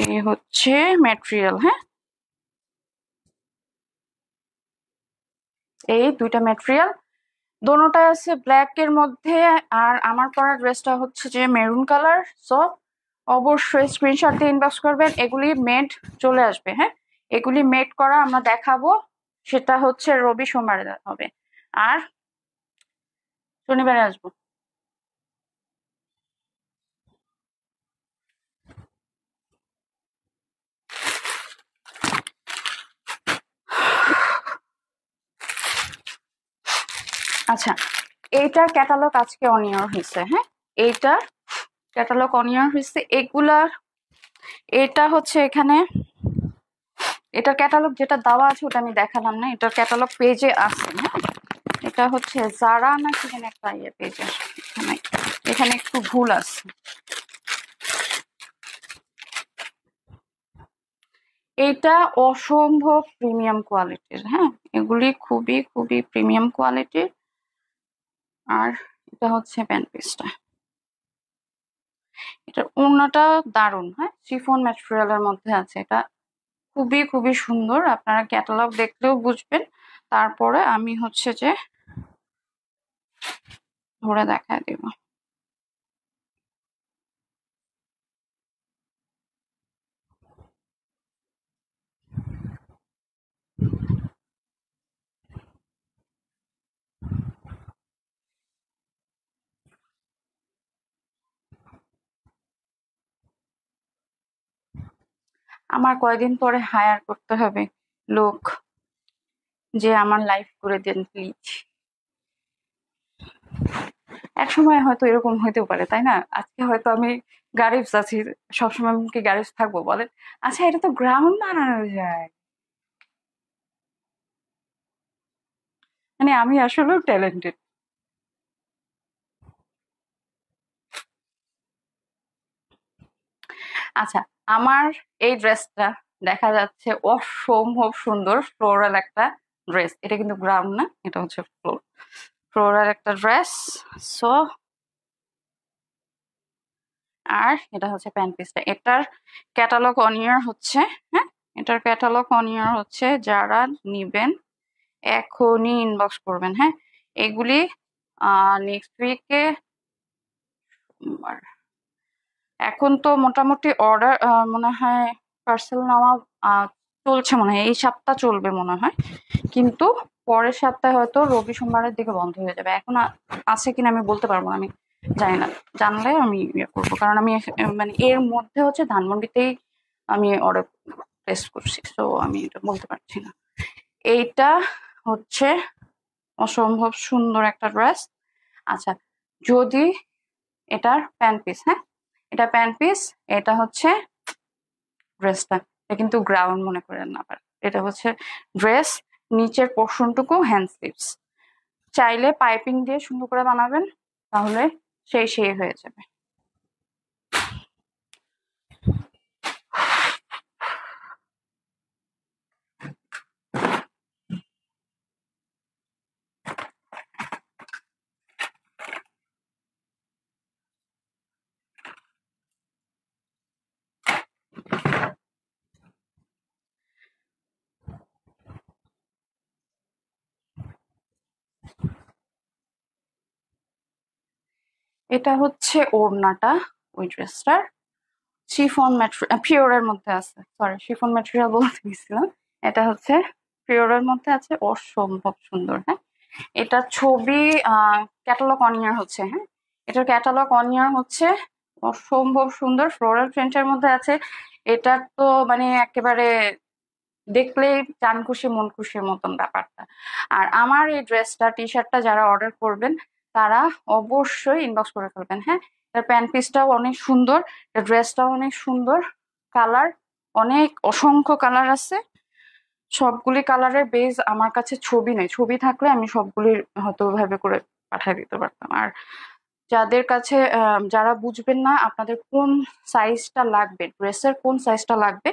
S1: এই হচ্ছে ম্যাটেরিয়াল। হ্যাঁ, এই দুইটা ম্যাটেরিয়াল, দোনোটাই আছে ব্ল্যাক এর মধ্যে। আর আমার পরা ড্রেসটা হচ্ছে যে মেরুন কালার। সো অবশ্যই স্ক্রিনশট দিয়ে ইনবক্স করবেন। এগুলি মেড চলে আসবে। হ্যাঁ, এগুলি মেড করা আমরা দেখাবো, সেটা হচ্ছে রবি সোমবারে হবে, আর শনিবারে আসবো। আচ্ছা, এইটার ক্যাটালগ আজকে অনিয়ার হয়েছে। হ্যাঁ, এইটার ক্যাটালগ অনিয়ার হয়েছে। এগুলার এটা হচ্ছে এখানে এটার ক্যাটালগ যেটা দেওয়া আছে ওটা আমি দেখালাম না, এটার ক্যাটালগ পেজে আছে। হ্যাঁ, এটা হচ্ছে জারা না কি যেন একটা ইয়ে পেজে, এখানে এখানে একটু ভুল আছে। এটা অসম্ভব প্রিমিয়াম কোয়ালিটির। হ্যাঁ, এগুলি খুবই খুবই প্রিমিয়াম কোয়ালিটির। আর এটা হচ্ছে প্যান্ট পিসটা। এটার ওড়নাটা দারুণ। হ্যাঁ, শিফন ম্যাটেরিয়ালের মধ্যে আছে। এটা খুবই খুবই সুন্দর, আপনারা ক্যাটালগ দেখলেও বুঝবেন। তারপরে আমি হচ্ছে যে ধরে দেখায় দিব। আমার কয়দিন পরে হায়ার করতে হবে লোক, যে আমার লাইফ করে দেন প্লিজ। এক সময় হয়তো এরকম হইতেও পারে, তাই না? আজকে হয়তো আমি গারিবস আছি, সবসময় আমি কি গারিবস থাকবো বলেন? আচ্ছা, এটা তো গ্রাউন্ড বানানো যায়। মানে আমি আসলেও ট্যালেন্টেড। আচ্ছা, আমার এই ড্রেসটা দেখা যাচ্ছে অসম্ভব সুন্দর ফ্লোরাল একটা ড্রেস। এটা কিন্তু গ্রাউন্ড না, এটা হচ্ছে ফ্লোরাল একটা ড্রেস। সো আর এটা হচ্ছে প্যান্ট পিসটা। এটার ক্যাটালগ অনিয়ার হচ্ছে। হ্যাঁ, এটার ক্যাটালগ অনিয়ার হচ্ছে। যারা নিবেন এখনই ইনবক্স করবেন। হ্যাঁ, এগুলি নেক্সট উইকে, এখন তো মোটামুটি অর্ডার মনে হয় পার্সেল নেওয়া চলছে, মনে হয় এই সপ্তাহ চলবে মনে হয়। কিন্তু পরের সপ্তাহে হয়তো রবি সোমবারের দিকে বন্ধ হয়ে যাবে। এখন আছে কিনা আমি বলতে পারবো না, আমি জানি না। জানলে আমি ইয়ে করবো, কারণ আমি মানে এর মধ্যে হচ্ছে ধানমন্ডিতেই আমি অর্ডার প্লেস করছি। তো আমি এটা বলতে পারছি না। এইটা হচ্ছে অসম্ভব সুন্দর একটা ড্রেস। আচ্ছা, যদি এটার প্যান্ট পিস। হ্যাঁ, এটা প্যান্ট পিস। এটা হচ্ছে ড্রেসটা। এটা কিন্তু গ্রাউন্ড মনে করেন না আবার। এটা হচ্ছে ড্রেস, নিচের পোর্শনটুকু হ্যান্ড স্লিভস। চাইলে পাইপিং দিয়ে সুন্দর করে বানাবেন, তাহলে সেই হয়ে যাবে। এটা হচ্ছে ওড়নাটা ওই ড্রেসটার, শিফন ম্যাটেরিয়াল, পিওরের মধ্যে আছে, সরি শিফন ম্যাটেরিয়াল বলতে গেছিলাম। এটা হচ্ছে পিওরের মধ্যে আছে, অসম্ভব সুন্দর। হ্যাঁ, এটা ছবি ক্যাটালগ অন ইয়ার হচ্ছে। হ্যাঁ, এটার ক্যাটালগ অন ইয়ার হচ্ছে, অসম্ভব সুন্দর ফ্লোরাল প্রিন্টের মধ্যে আছে। এটা তো মানে একেবারে দেখলেই চান খুশি মন খুশির মতন ব্যাপারটা। আর আমার এই ড্রেসটা টি শার্টটা যারা অর্ডার করবেন তারা অবশ্যই ইনবক্স করে ফেলবেন। হ্যাঁ, এটার প্যান্ট পিসটাও অনেক সুন্দর, এটা ড্রেসটাও অনেক সুন্দর, কালার অনেক অসংখ্য কালার আছে। সবগুলি কালারের বেজ আমার কাছে ছবি নেই, ছবি থাকলে আমি সবগুলির হয়তো ওইভাবে করে পাঠিয়ে দিতে পারতাম। আর যাদের কাছে যারা বুঝবেন না আপনাদের কোন সাইজটা লাগবে, ড্রেসের কোন সাইজটা লাগবে,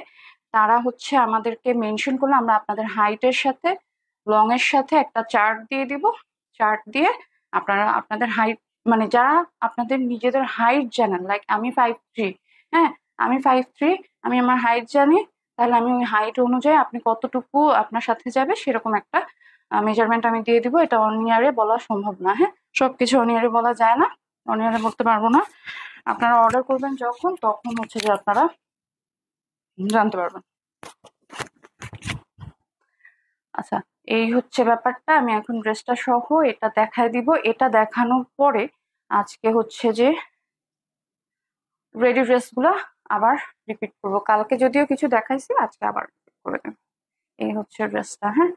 S1: তারা হচ্ছে আমাদেরকে মেনশন করলে আমরা আপনাদের হাইটের সাথে লং এর সাথে একটা চার্ট দিয়ে দিব। চার্ট দিয়ে আপনারা আপনাদের হাইট, মানে যারা আপনাদের নিজেদের হাইট জানেন, লাইক আমি 5'3", হ্যাঁ আমি 5'3", আমি আমার হাইট জানি, তাহলে আমি ওই হাইট অনুযায়ী আপনি কতটুকু আপনার সাথে যাবে সেরকম একটা মেজারমেন্ট আমি দিয়ে দিব। এটা অন ইয়ারে বলা সম্ভব না। হ্যাঁ, সবকিছু অন ইয়ারে বলা যায় না, অন ইয়ারে বলতে পারবো না। আপনারা অর্ডার করবেন যখন, তখন হচ্ছে যে আপনারা জানতে পারবেন। আচ্ছা, এই হচ্ছে ব্যাপারটা। আমি এখন ড্রেসটা সহ এটা দেখায় দিব। এটা দেখানোর পরে আজকে হচ্ছে যে রেডি ড্রেসগুলো আবার রিপিট করবো। কালকে যদিও কিছু দেখাইছি, আজকে আবার রিপিট করে দেব। এই হচ্ছে ড্রেসটা। হ্যাঁ,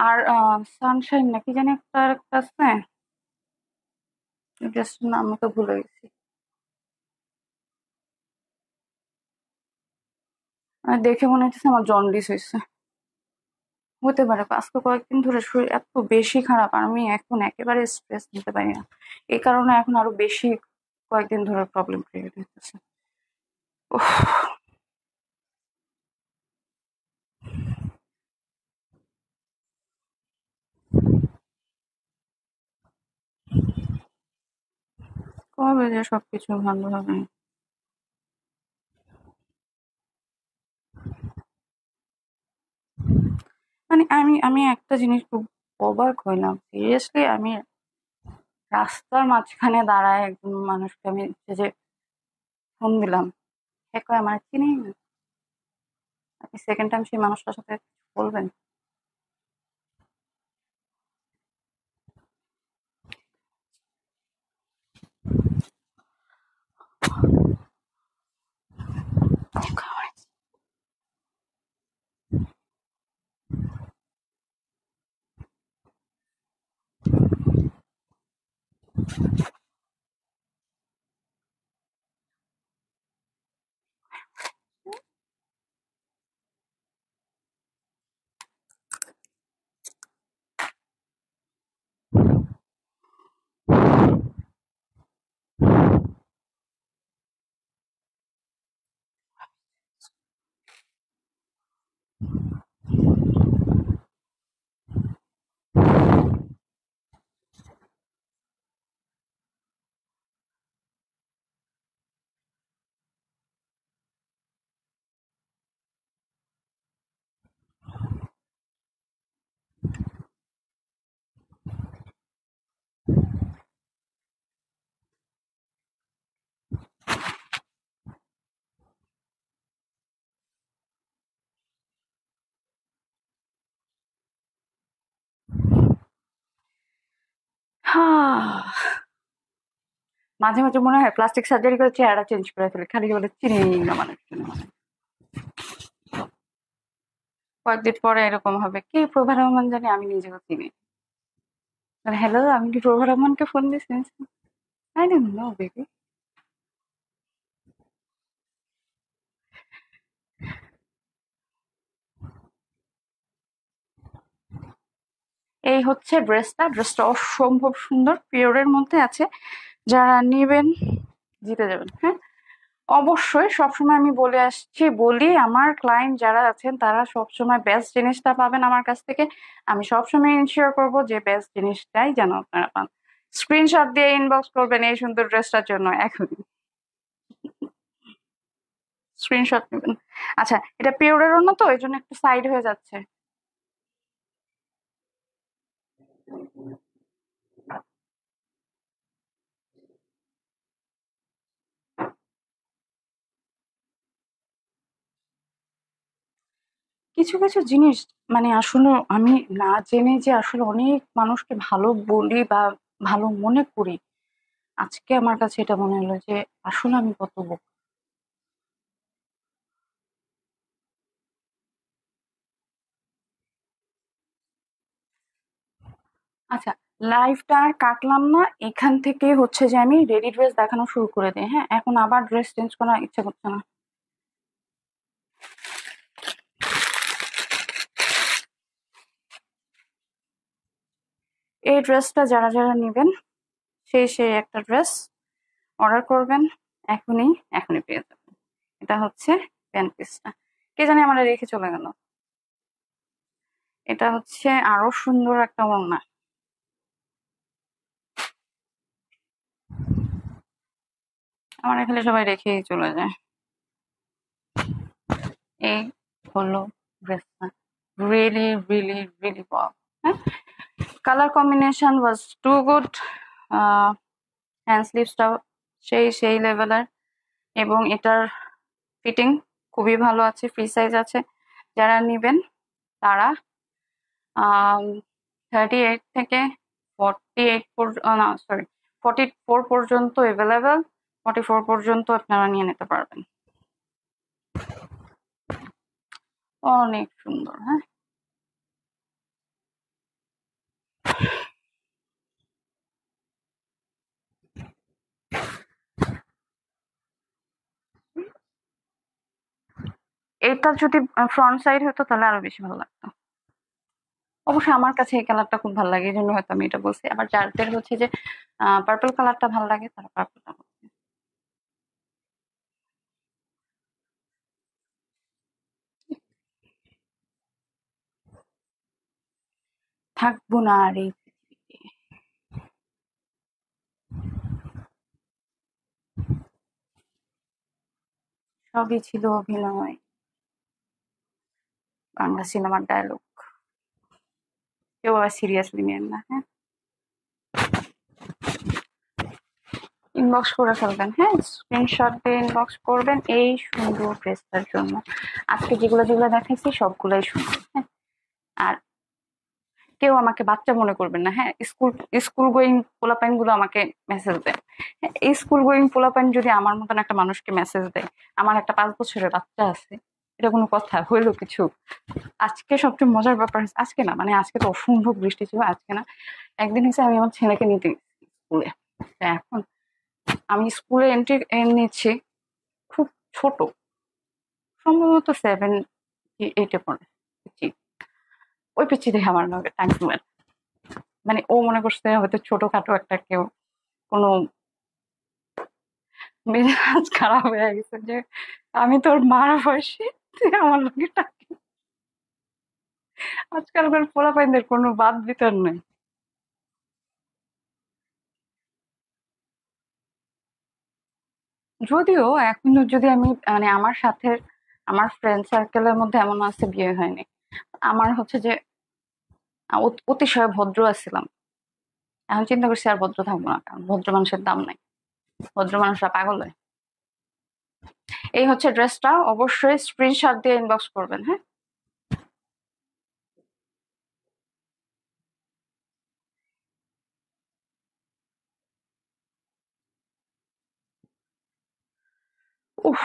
S1: আর সানশাইন নাকি জানি একটা আরেকটা আছে, ড্রেসটার নাম আমি তো ভুলে গেছি। দেখে মনে হচ্ছে আমার জন্ডিস হয়েছে, হতে পারে। আজকে কয়েকদিন ধরে শরীর এত বেশি খারাপ, আর আমি এখন একেবারে স্ট্রেস নিতে পারি না, এই কারণে এখন আরো বেশি কয়েকদিন ধরে প্রবলেম ক্রিয়েট হতেছে। কবে যে সবকিছু ভালো হবে। মানে আমি আমি একটা জিনিস খুব অবাক হইলাম, সিরিয়াসলি। আমি রাস্তার মাঝখানে দাঁড়ায় একজন মানুষকে আমি যে ফোন দিলাম, সে কয় আমার চিনি না। আপনি সেকেন্ড টাইম সেই মানুষটার সাথে বলবেন? মাঝে মাঝে মনে হয় প্লাস্টিক সার্জারি করে চেহারা চেঞ্জ করে ফেলে, খালি বলে চিনি না মানুষ। কয়েকদিন পরে এরকম হবে, কে প্রভা রহমান জানি, আমি নিজেও চিনি। হ্যালো, আমি কি প্রভা রহমানকে ফোন দিয়েছি? I don't know baby. এই হচ্ছে ড্রেসটা অসম্ভব সুন্দর, পিওরের মধ্যে আছে। যারা নেবেন জিতে যাবেন। হ্যাঁ, অবশ্যই সবসময় আমি বলি আমার ক্লায়েন্ট যারা আছেন তারা সবসময় বেস্ট জিনিসটা পাবেন আমার কাছ থেকে। আমি সবসময় ইনশিওর করব যে বেস্ট জিনিসটাই যেন আপনারা পান। স্ক্রিনশট দিয়ে ইনবক্স করবেন এই সুন্দর ড্রেসটার জন্য এখনই। স্ক্রিনশট নেবেন। আচ্ছা, এটা পিওরের না, তো এই জন্য একটু সাইড হয়ে যাচ্ছে। কিছু কিছু জিনিস মানে আসলে আমি না জেনে যে আসলে অনেক মানুষকে ভালো বলি বা ভালো মনে করি, আজকে আমার কাছে এটা মনে হলো যে আসলে আমি কত বোকা। আচ্ছা, লাইভটা আর কাটলাম না, এখান থেকে হচ্ছে যে আমি রেডি ড্রেস দেখানো শুরু করে দিই। হ্যাঁ, এখন আবার ড্রেস চেঞ্জ করার ইচ্ছা করছে না। এই ড্রেসটা যারা যারা নেবেন সেই একটা ড্রেস অর্ডার করবেন, এখনই এখনই পেয়ে যাবেন। এটা হচ্ছে প্যান্ট পিসটা। কে জানি আমরা রেখে চলে গেল। এটা হচ্ছে আরো সুন্দর একটা ওড়না। আমার এখানে সবাই রেখেই চলে যায়। এই হলো ড্রেসটা, রিয়েলি রিয়েলি রিয়েলি ওয়াও। হ্যাঁ, কালার কম্বিনেশন ওয়াজ টু গুড। হ্যান্ড স্লিভসটাও সেই লেভেলের, এবং এটার ফিটিং খুবই ভালো আছে, ফ্রি সাইজ আছে। যারা নিবেন তারা 38 থেকে 48 না সরি 44 পর্যন্ত এভেলেবেল। 44 পর্যন্ত আপনারা নিয়ে নিতে পারবেন। অনেক সুন্দর। হ্যাঁ, এটা যদি ফ্রন্ট সাইড হতো তাহলে আরো বেশি ভালো লাগতো। অবশ্যই আমার কাছে এই কালারটা খুব ভালো লাগে, এই জন্য হয়তো আমি এটা বলছি। আবার যাদের হচ্ছে যে পার্পল কালারটা ভালো লাগে তারা পার্পলটা বলছে। থাকবো না আর এই পৃথিবীতে। সবই ছিল অভিনয়, বাংলা সিনেমার ডায়লগ। কেউ আবার সিরিয়াসলি নেন না। হ্যাঁ, ইনবক্স করে ফেলবেন। হ্যাঁ, স্ক্রিনশট দিয়ে ইনবক্স করবেন এই সুন্দর ড্রেসটার জন্য। আজকে যেগুলো যেগুলো দেখাইছি সবগুলাই সুন্দর। হ্যাঁ, আর কেউ আমাকে বাচ্চা মনে করবেন না। হ্যাঁ, স্কুল গোয়িং পোলাপাইন গুলো আমাকে মেসেজ দেয়। হ্যাঁ, এই স্কুল গোয়িং পোলাপাইন যদি আমার মতন একটা মানুষকে মেসেজ দেয়, আমার একটা 5 বছরের বাচ্চা আছে, এটা কোনো কথা হইলো কিছু? আজকে সবচেয়ে মজার ব্যাপার হচ্ছে, আজকে না মানে আজকে তো অসম্ভব বৃষ্টি ছিল, আজকে না একদিন হচ্ছে আমি আমার ছেলেকে নিতে গেছি স্কুলে। এখন আমি স্কুলে এন্ট্রি নিচ্ছি, খুব ছোট, সম্ভবত 7 কি 8-এ পড়ে পিচ্চি। ওই পিচ্চি দেখে আমার নাকি টাইম, মানে ও মনে করছে হয়তো ছোটখাটো একটা কেউ, কোনো মেজাজ খারাপ হয়ে গেছে যে আমি তোর মার বয়সী, তুই আমার লোকে টাকি। আজকালকার পোলাপাইনদের কোনো বাদ বিচার নেই। যদিও এখন যদি আমি মানে আমার সাথে আমার ফ্রেন্ড সার্কেলের মধ্যে এমন আছে বিয়ে হয়নি। আমার হচ্ছে যে অতিশয় ভদ্র আছিলাম, এখন চিন্তা করছি আর ভদ্র থাকবো না, কারণ ভদ্র মানুষের দাম নাই, ভদ্র মানুষরা পাগল হয়। এই হচ্ছে ড্রেসটা, অবশ্যই স্ক্রিনশট দিয়ে ইনবক্স করবেন। হ্যাঁ, উফ,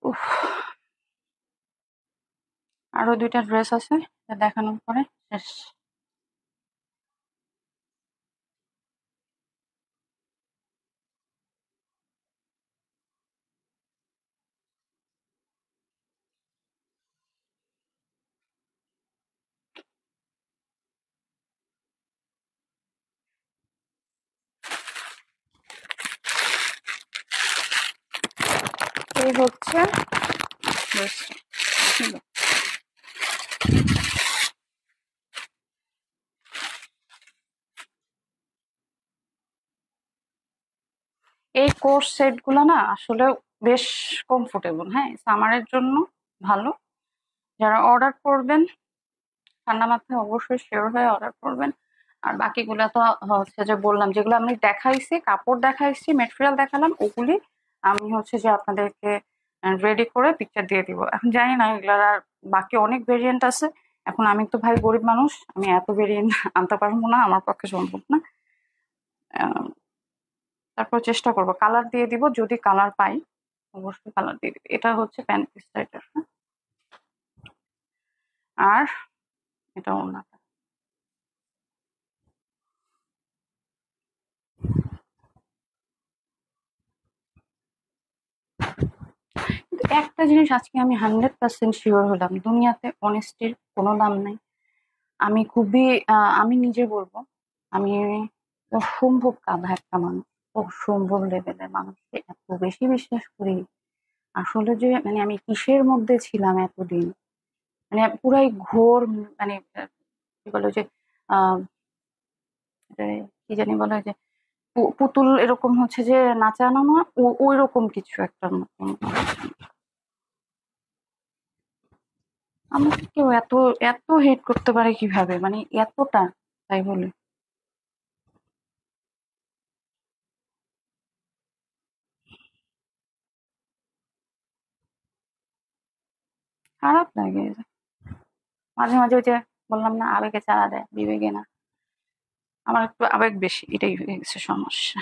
S1: উফ, আরো 2টা ড্রেস আছে, এটা দেখানোর পরে শেষ। এই হচ্ছে ড্রেসটা। এই কোর্স সেট গুলো না আসলে বেশ কমফোর্টেবল, হ্যাঁ, সামারের জন্য ভালো। যারা অর্ডার করবেন ঠান্ডা মাথায় অবশ্যই শিওর হয়ে অর্ডার করবেন। আর বাকিগুলা তো হচ্ছে যে বললাম, যেগুলো আমি দেখাইছি, কাপড় দেখাইছি, মেটেরিয়াল দেখালাম, ওগুলি আমি হচ্ছে যে আপনাদেরকে রেডি করে পিকচার দিয়ে দিব। এখন জানি না এগুলার আর বাকি অনেক ভেরিয়েন্ট আছে। এখন আমি তো ভাই গরিব মানুষ, আমি এত ভেরিয়েন্ট আনতে পারবো না, আমার পক্ষে সম্ভব না। তারপর চেষ্টা করবো কালার দিয়ে দিব, যদি কালার পাই অবশ্যই কালার দিয়ে দিব। এটা হচ্ছে প্যান্ট পিসটা, এটা আর এটা ওড়নাটা। কিন্তু একটা জিনিস আজকে আমি 100% শিওর হলাম, দুনিয়াতে অনেস্টির কোনো দাম নাই। আমি খুবই আমি নিজে বলবো, আমি অসম্ভব কাঁদা একটা মানুষ, অসম্ভব লেভেলের মানুষকে এত বেশি বিশ্বাস করি। আসলে যে মানে আমি কিসের মধ্যে ছিলাম এতদিন, মানে পুরাই ঘোর, মানে কি বলে যে আহ এটা কি জানি বলে যে পুতুল এরকম হচ্ছে যে নাচানো না, ওই রকম কিছু একটা মতন। আমাকে কেউ এত এত হেট করতে পারে কিভাবে, মানে এতটা, তাই বলে খারাপ লাগে। মাঝে মাঝে ওই যে বললাম না, আবেগে চালা দেয় বিবেকে না। আমার একটু আবেগ বেশি, এটাই হয়ে গেছে সমস্যা,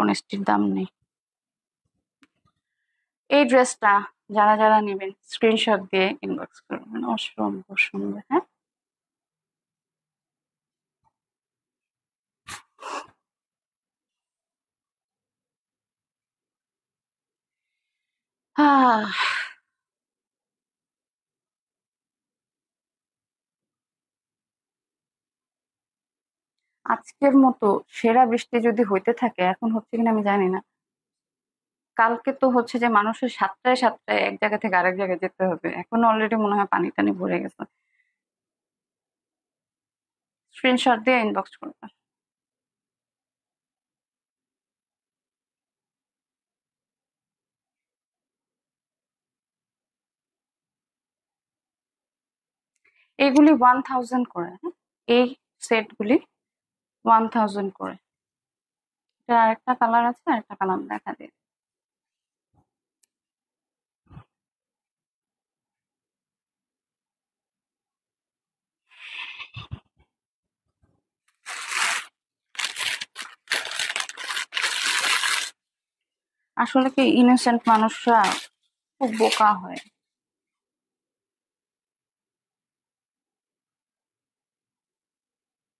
S1: অনেস্টির দাম নেই। এই ড্রেসটা যারা যারা নেবেন স্ক্রিনশট দিয়ে ইনবক্স করবেন, অসম্ভব সুন্দর। হ্যাঁ, আহ, আজকের মতো সেরা বৃষ্টি যদি হইতে থাকে, এখন হচ্ছে কিনা আমি জানি না, কালকে তো হচ্ছে যে মানুষের সাতটায় সাতটায় এক জায়গা থেকে আরেক জায়গায় যেতে হবে, এখন অলরেডি মনে হয় পানি টানি ভরে গেছে। স্ক্রিনশট দিয়ে ইনবক্স করবেন। এইগুলি 1000 করে, হ্যাঁ, এই সেট গুলি 1000 করে। এটা আরেকটা কালার আছে, আরেকটা কালার দেখা দিয়ে। আসলে কি ইনোসেন্ট মানুষরা খুব বোকা হয়,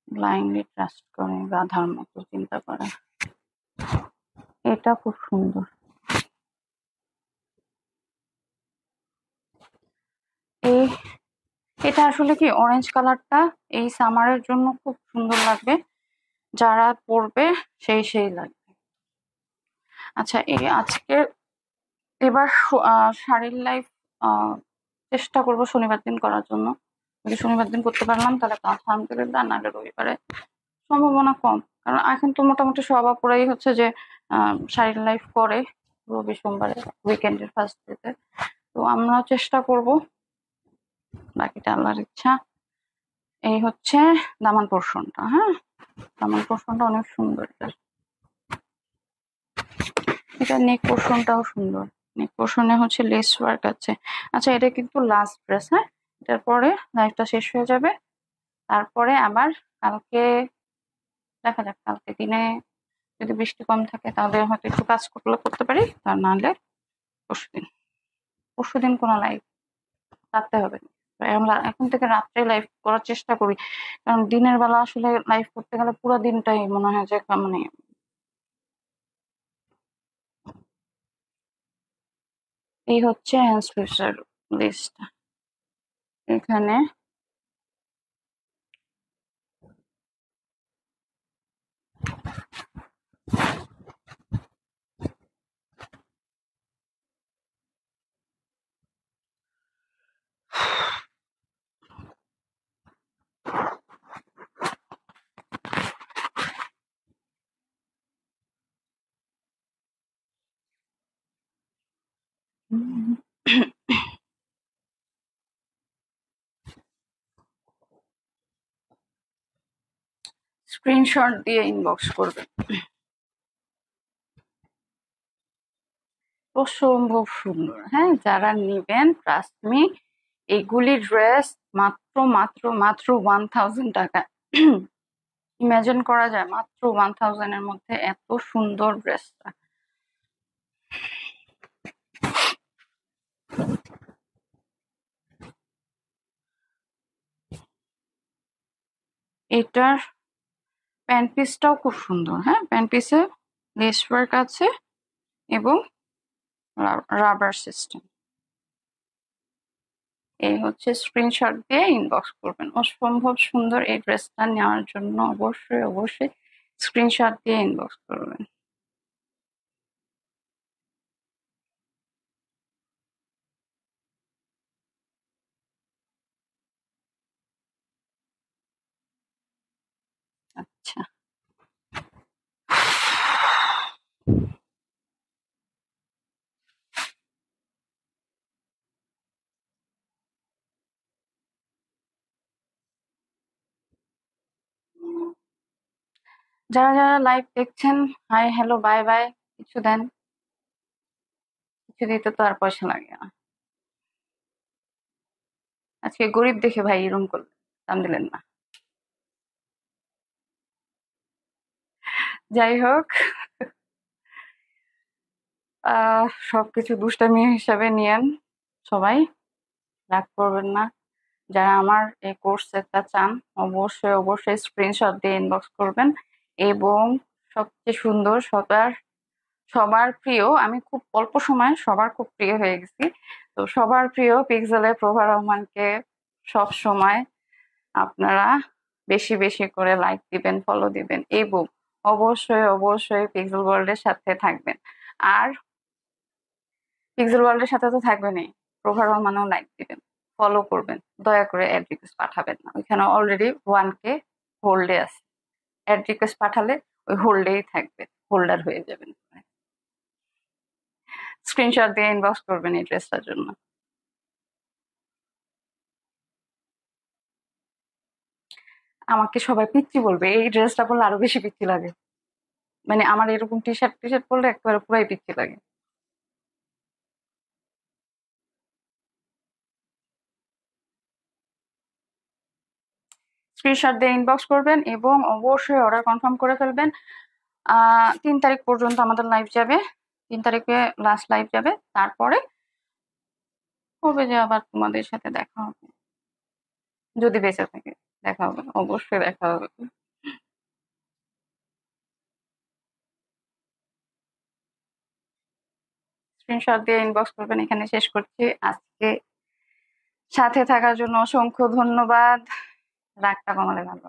S1: ব্লাইন্ডলি ট্রাস্ট করে, গাধার মতো চিন্তা করে। এটা খুব সুন্দর। এই এটা আসলে কি অরেঞ্জ কালারটা এই সামারের জন্য খুব সুন্দর লাগবে, যারা পরবে সেই সেই লাগবে। আচ্ছা, এই আজকে এবার শাড়ির লাইভ চেষ্টা করব শনিবার দিন করার জন্য। যদি শনিবার দিন করতে পারলাম তাহলে তো আলহামদুলিল্লাহ, নাহলে রবিবারে সম্ভাবনা কম। কারণ এখন তো মোটামুটি সব আপুরাই হচ্ছে যে শাড়ির লাইভ করে রবি সোমবারে, উইকেন্ডের ফার্স্ট ডেতে। তো আমরাও চেষ্টা করব, বাকিটা আল্লাহর ইচ্ছা। এই হচ্ছে দামান পোর্শনটা, হ্যাঁ, দামান পোর্শনটা অনেক সুন্দর। এটা নেক পোর্শনটাও সুন্দর, নেক পোর্শনে হচ্ছে লেস ওয়ার্ক আছে। আচ্ছা, এটা কিন্তু লাস্ট ড্রেস, হ্যাঁ, এটার পরে লাইফটা শেষ হয়ে যাবে। তারপরে আবার কালকে দেখা যাক, কালকে দিনে যদি বৃষ্টি কম থাকে তাহলে হয়তো একটু কাজ করলে করতে পারি, আর নাহলে পরশুদিন। পরশুদিন কোনো লাইভ রাখতে হবে না, আমরা এখন থেকে রাত্রে লাইভ করার চেষ্টা করি, কারণ দিনের বেলা আসলে লাইভ করতে গেলে পুরো দিনটাই মনে হয় যে মানে এই হচ্ছে হ্যান্ড স্লিভসের লিস্ট। এখানে স্ক্রিনশট দিয়ে ইনবক্স করবেন। অসম্ভব সুন্দর, হ্যাঁ, যারা নিবেন ট্রাস্ট মি, এগুলি ড্রেস মাত্র মাত্র মাত্র 1000 টাকা। ইমাজিন করা যায় মাত্র 1000 এর মধ্যে এত সুন্দর ড্রেসটা। এটার প্যান্ট পিসটাও খুব সুন্দর, হ্যাঁ, প্যান্ট পিসে লেস ওয়ার্ক আছে এবং রাবার সিস্টেম। এই হচ্ছে স্ক্রিনশট দিয়ে ইনবক্স করবেন। অসম্ভব সুন্দর এই ড্রেসটা নেওয়ার জন্য অবশ্যই অবশ্যই স্ক্রিনশট দিয়ে ইনবক্স করবেন। আচ্ছা, যারা যারা লাইভ দেখছেন, হাই হ্যালো বাই বাই, কিছু দেন, কিছু দিতে তো আর পয়সা লাগে না। আজকে গরিব দেখে ভাই এরকম করলেন, দাম দিলেন না। যাই হোক, সবকিছু দুষ্টামি হিসাবে নিয়েন সবাই, রাগ করবেন না। যারা আমার এই কোর্স সেটটা চান অবশ্যই অবশ্যই স্ক্রিনশট দিয়ে ইনবক্স করবেন। এবং সবচেয়ে সুন্দর, সবার সবার প্রিয়, আমি খুব অল্প সময় সবার খুব প্রিয় হয়ে গেছি, তো সবার প্রিয় পিক্সেলের প্রভা রহমানকে সব সময় আপনারা বেশি বেশি করে লাইক দিবেন, ফলো দিবেন এবং অবশ্যই অবশ্যই পিক্সেল ওয়ার্ল্ডের সাথে থাকবেন। আর পিক্সেল ওয়ার্ল্ডের সাথে তো থাকবেনই, প্রভা রহমানও লাইক দিবেন, ফলো করবেন, দয়া করে অ্যাড রিকোয়েস্ট পাঠাবেন না, ওইখানে অলরেডি 1K হোল্ডে আছে। অ্যাড রিকোয়েস্ট পাঠালে ওই হোল্ডেই থাকবে, হোল্ডার হয়ে যাবেন। স্ক্রিনশট দিয়ে ইনবক্স করবেন এই ড্রেসটার জন্য। আমাকে সবাই পিচ্ছি বলবে, এই ড্রেসটা পরলে আরো বেশি পিচ্ছি লাগে, মানে আমার এরকম টি শার্ট পরলে একেবারে পুরাই পিচ্ছি লাগে। স্ক্রিনশট দিয়ে ইনবক্স করবেন এবং অবশ্যই অর্ডার কনফার্ম করে ফেলবেন। 3 তারিখ পর্যন্ত আমাদের লাইভ যাবে, 3 তারিখে লাস্ট লাইভ যাবে, তারপরে হবে যে আবার তোমাদের সাথে দেখা হবে, যদি বেঁচে থাকে দেখা হবে, অবশ্যই দেখা হবে। স্ক্রিনশট দিয়ে ইনবক্স করবেন। এখানে শেষ করছি আজকে। সাথে থাকার জন্য অসংখ্য ধন্যবাদ। রাগটা কমালে ভালো।